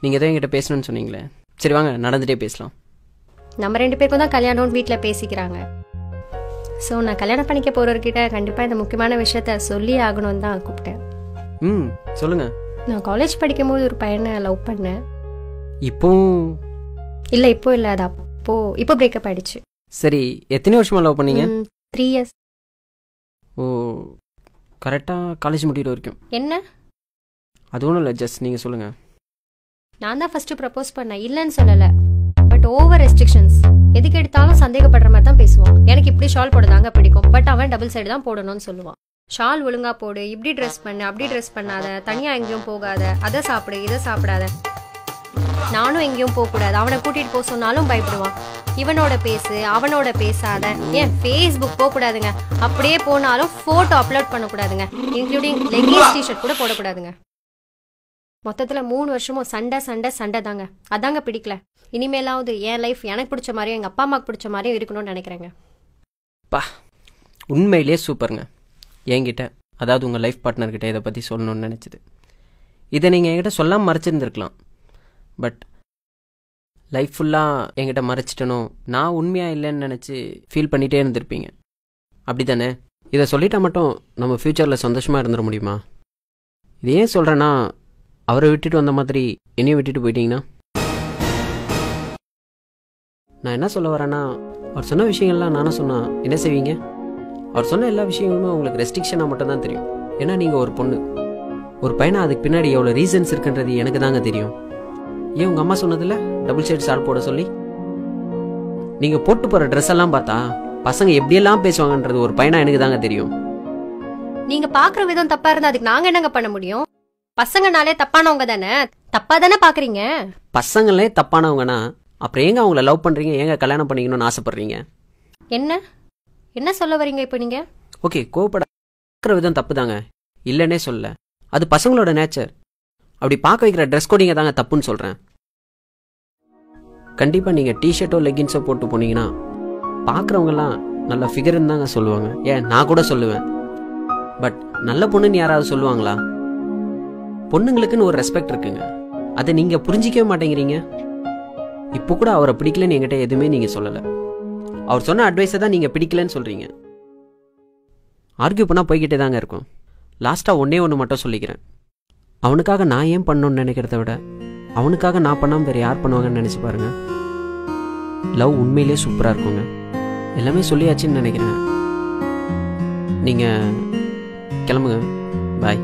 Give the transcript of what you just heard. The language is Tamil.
நீங்கள் எதோ என்கிட்ட பேசணும்னு சொன்னீங்களே, சரி வாங்க நடந்துகிட்டே பேசலாம். நம்ம 2 பேருக்கும் தான் கல்யாணம்னு வீட்டில் பேசிக்கிறாங்க. ஸோ நான் கல்யாணம் பண்ணிக்க போகிறவர்கிட்ட கண்டிப்பாக இந்த முக்கியமான விஷயத்த சொல்லி ஆகணும்னு தான் கூப்பிட்டேன். சொல்லுங்கள். நான் காலேஜ் படிக்கும்போது ஒரு பையனை லவ் பண்ணேன். இப்போ இல்லை அது இப்போ பிரேக்கப் ஆயிடுச்சு. சரி, எத்தனை வருஷமாக லவ் பண்ணீங்க? 3 years. ஓ, கரெக்டாக காலேஜ் முடிகிற வரைக்கும். என்ன? அது ஒன்றும் இல்லை, ஜஸ்ட் நீங்கள் சொல்லுங்கள். நான் தான் ஃபர்ஸ்ட் ப்ரப்போஸ் பண்ணேன், இல்லைன்னு சொல்லலை. But over restrictions. எதுக்கு எடுத்தாலும் சந்தேகப்படுற மாதிரி தான் பேசுவான். எனக்கு இப்படி ஷால் போடுதாங்க பிடிக்கும், பட் அவன் டபுள் சைடு தான் போடணும்னு சொல்லுவான். ஷால் ஒழுங்கா போடு, இப்படி ட்ரெஸ் பண்ணு, அப்படி ட்ரெஸ் பண்ணாத, தனியாக எங்கேயும் போகாத, அதை சாப்பிடு இதை சாப்பிடாத. நானும் எங்கேயும் போகக்கூடாது, அவனை கூட்டிகிட்டு போக சொன்னாலும் பயப்படுவான். இவனோட பேசு அவனோட பேசாத, ஏன் ஃபேஸ்புக் போகக்கூடாதுங்க, அப்படியே போனாலும் ஃபோட்டோ அப்லோட் பண்ணக்கூடாதுங்க, இன்க்ளூடிங் லெகின்ஸ் டிஷர்ட் கூட போடக்கூடாதுங்க. மொத்தத்தில் 3 வருஷமும் சண்டை தாங்க. அதாங்க பிடிக்கல. இனிமேலாவது என் லைஃப் எனக்கு பிடிச்ச மாதிரியும் எங்கள் அப்பா அம்மாவுக்கு பிடிச்ச மாதிரியும் இருக்கணும்னு நினைக்கிறேங்க. உண்மையிலே சூப்பருங்க. என்கிட்ட, அதாவது உங்கள் லைஃப் பார்ட்னர்கிட்ட இதை பற்றி சொல்லணும்னு நினச்சிது. இதை நீங்கள் என்கிட்ட சொல்லாமல் மறைச்சிருந்துருக்கலாம். பட் லைஃப் ஃபுல்லாக என்கிட்ட மறைச்சிட்டனோ, நான் உண்மையாக இல்லைன்னு நினச்சி ஃபீல் பண்ணிகிட்டே இருந்திருப்பீங்க. அப்படி தானே? இதை சொல்லிட்டா மட்டும் நம்ம ஃப்யூச்சரில் சந்தோஷமாக இருந்துட முடியுமா? இது ஏன் சொல்கிறேன்னா, அவரை விட்டுட்டு வந்த மாதிரி என்னையும் விட்டுட்டு போயிட்டீங்கன்னா, நான் என்ன சொல்ல வரேன்னா, அவர் சொன்ன விஷயங்கள்லாம் நானும் சொன்னால் என்ன செய்வீங்க? அவர் சொன்ன எல்லா விஷயங்களுமே உங்களுக்கு ரெஸ்ட்ரிக்ஷனாக மட்டும் தான் தெரியும். ஏன்னா நீங்கள் ஒரு பொண்ணு. ஒரு பையனை அதுக்கு பின்னாடி எவ்வளோ ரீசன்ஸ் இருக்குன்றது எனக்கு தாங்க தெரியும். ஏன் உங்கள் அம்மா சொன்னதில்ல டபுள் சைடு ஷால் போட சொல்லி? நீங்கள் போட்டு போகிற ட்ரெஸ் எல்லாம் பார்த்தா பசங்க எப்படியெல்லாம் பேசுவாங்கன்றது ஒரு பையனா எனக்கு தாங்க தெரியும். நீங்கள் பார்க்குற விதம் தப்பாக இருந்தால் அதுக்கு நாங்கள் என்னங்க பண்ண முடியும்? பசங்கனாலே தப்பானவங்க தானே, தப்பா தானே பார்க்குறீங்க. பசங்களே தப்பானவங்கன்னா அப்புறம் ஏங்க அவங்கள லவ் பண்ணுறீங்க, ஏங்க கல்யாணம் பண்ணிக்கணும்னு ஆசைப்படுறீங்க? என்ன சொல்ல வரீங்க இப்போ நீங்கள்? ஓகே, கோவப்படுற விதம் தப்பு தாங்க, இல்லைன்னே சொல்ல. அது பசங்களோட நேச்சர். அப்படி பார்க்க வைக்கிற ட்ரெஸ் கோடிங்க தாங்க தப்புன்னு சொல்கிறேன். கண்டிப்பாக நீங்கள் டிஷர்ட்டோ லெகின்ஸோ போட்டு போனீங்கன்னா பார்க்குறவங்கலாம் நல்ல ஃபிகர்ன்னு தாங்க சொல்லுவாங்க. ஏன், நான் கூட சொல்லுவேன். பட் நல்ல பொண்ணுன்னு யாராவது சொல்லுவாங்களா? பொண்ணுங்களுக்குன்னு ஒரு ரெஸ்பெக்ட் இருக்குங்க, அதை நீங்கள் புரிஞ்சிக்கவே மாட்டேங்கிறீங்க. இப்போ கூட அவரை பிடிக்கலன்னு என்கிட்ட எதுவுமே நீங்கள் சொல்லலை. அவர் சொன்ன அட்வைஸை தான் நீங்கள் பிடிக்கலன்னு சொல்கிறீங்க. ஆர்கியூ பண்ணால் போய்கிட்டே தாங்க இருக்கும். லாஸ்ட்டாக ஒன்று மட்டும் சொல்லிக்கிறேன். அவனுக்காக நான் ஏன் பண்ணணும்னு நினைக்கிறத விட அவனுக்காக நான் பண்ணாமல் வேறு யார் பண்ணுவாங்கன்னு நினச்சி பாருங்கள். லவ் உண்மையிலே சூப்பராக இருக்குங்க. எல்லாமே சொல்லியாச்சுன்னு நினைக்கிறேன். நீங்கள் கிளம்புங்க. பாய்.